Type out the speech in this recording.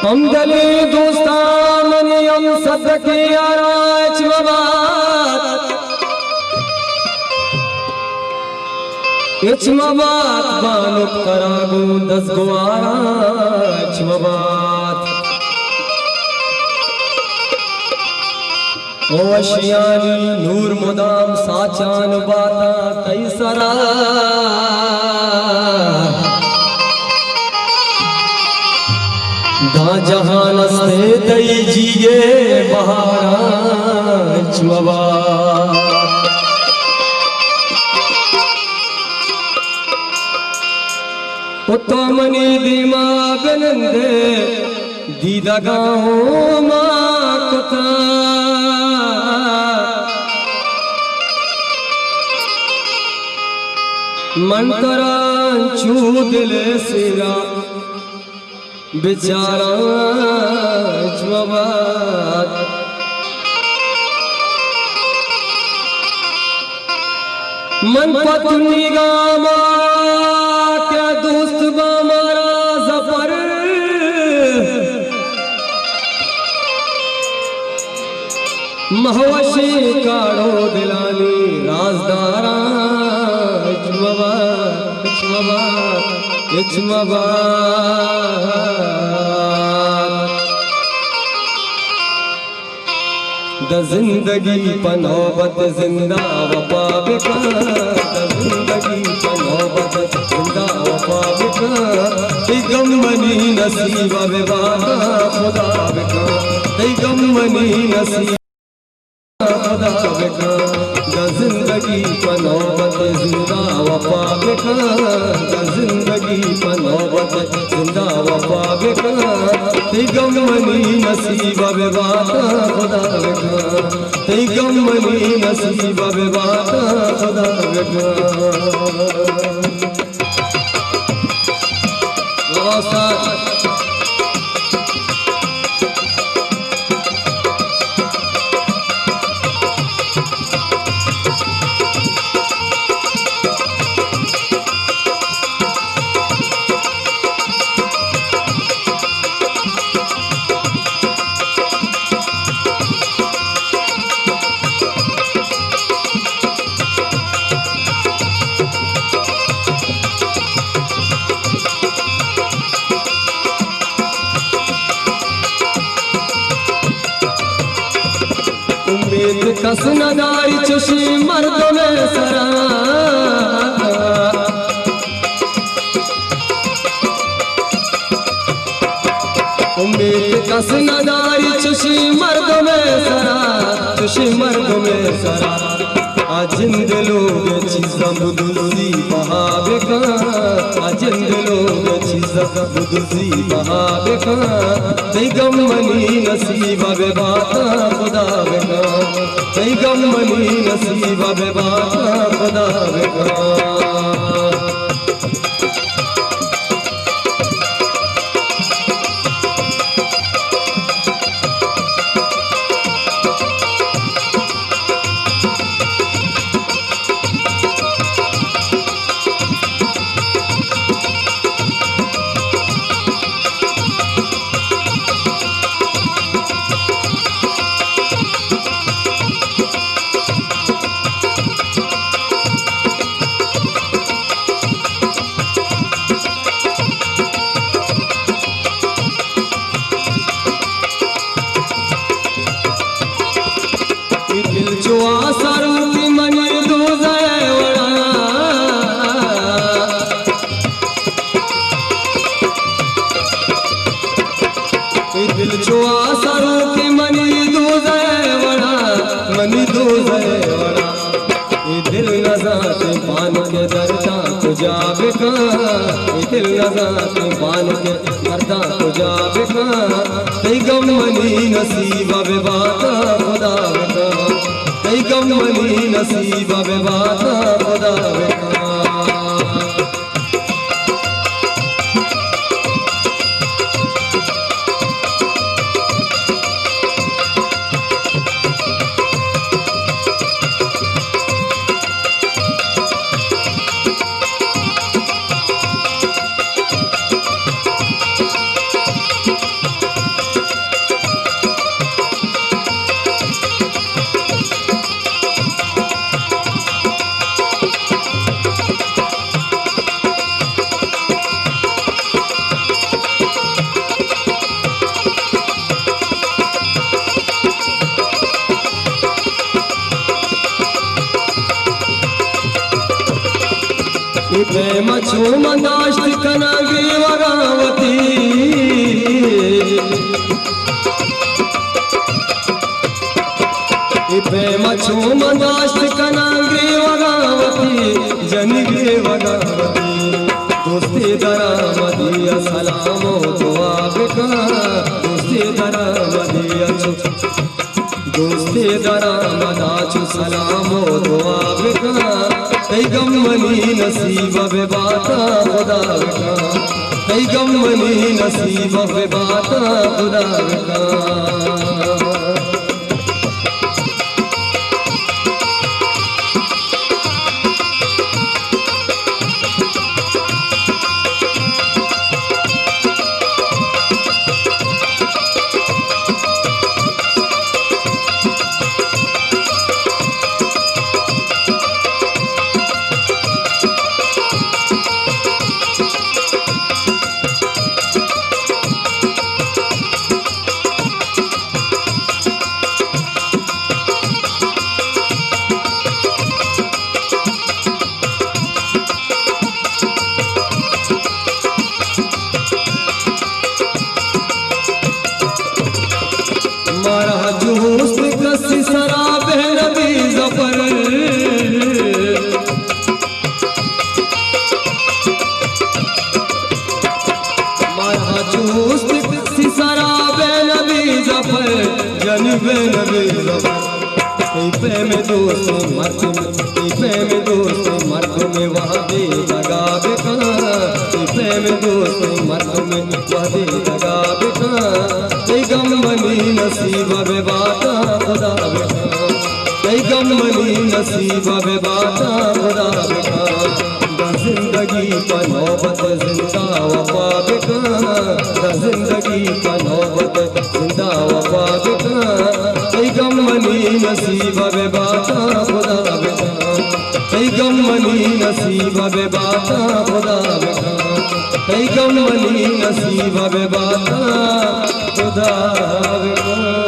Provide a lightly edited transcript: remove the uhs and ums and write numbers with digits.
हम दले दोस्तामनी हम सदके याराच मबात इच मबात बानुक करागू दस गुआराच मबात ओ अशियानी नूर मुदाम साचान बाता तैसरा दा जहान से दई जिए बहारा चुवा उत्तमनी दिमाग नंदे दीदा गाँव माकुता मंतरा चू दिल सिरा बेचारा जवाब मन पत्नी गामा क्या दोस्त बामारा जफर महवशी काढ़ो दिलानी राजदारा जवाब जवाब द जिंदगी पनौबत जिंदा वफा बिका द जिंदगी पनौबत जिंदा वफा बिका गम मनी नसीब विवादा खुदा बिका गम मनी नसीब खुदा बिका द जिंदगी पनौबत जिंदा वफा बिका द जिंदगी पनौबत जिंदा वफा बिका गम मनी नसीब विवादा खुदा बिका गम मनी नसीब विवादा खुदा बिका उम्मीद कस नदारी चुशी मर्द में सरा उम्मीद कस नदारी चुशी मर्द में सरा चुशी मर्द में सरा आजिंद लोग चीज़ा बुदुसी बहावे का आजिंद लोग चीज़ा बुदुसी बहावे का गम मनी नसीब बेबाता खुदा बेका गम मनी नसीब बेबाता खुदा बेका जो आसरू की मनी दो जयवड़ा दिल जो आसरू की मनी दो जयवड़ा मनी दो जयवड़ा दिल नजात पान के दर्दा को जावे का दिल नजात पान के दर्दा को जावे का गम मनी नसीब बेबाता खुदा बेका गम मनी नसीब बेबाता खुदा बेका प्रेम छो मंदाश्त कनाग्री वगावती प्रेम छो मंदाश्त कनाग्री वगावती जनग्री वगावती दोस्ती दरा मदिया सलामो दुआ बिका दोस्ती दरा मदिया दोस्ती दरा मदाचु सलामो दुआ बिका कई गमनी नसीब बे बाता खुदा बिका कई गमनी नसीब बे बाता खुदा बिका मारा जुहूस कसी शराब है नबी जफर मारा जुहूस कसी शराब है नबी जफर जनबे नबी जफर पे में दोस्त मर्द पे में दोस्त मर्द में वादे लगा बेका पे में दोस्त मर्द में वादे लगा बेका कई गमनी नसीब बे बाता खुदा बेका कई गमनी नसीब बे बाता खुदा बेका जिंदगी का नौबत जिंदा वफा बेका जिंदगी का नौबत जिंदा वफा बेका कई गमनी नसीब बे बाता खुदा बेका कई गमनी नसीब बे बाता खुदा बेका कई गमनी नसीब बे बाता खुदा बेका।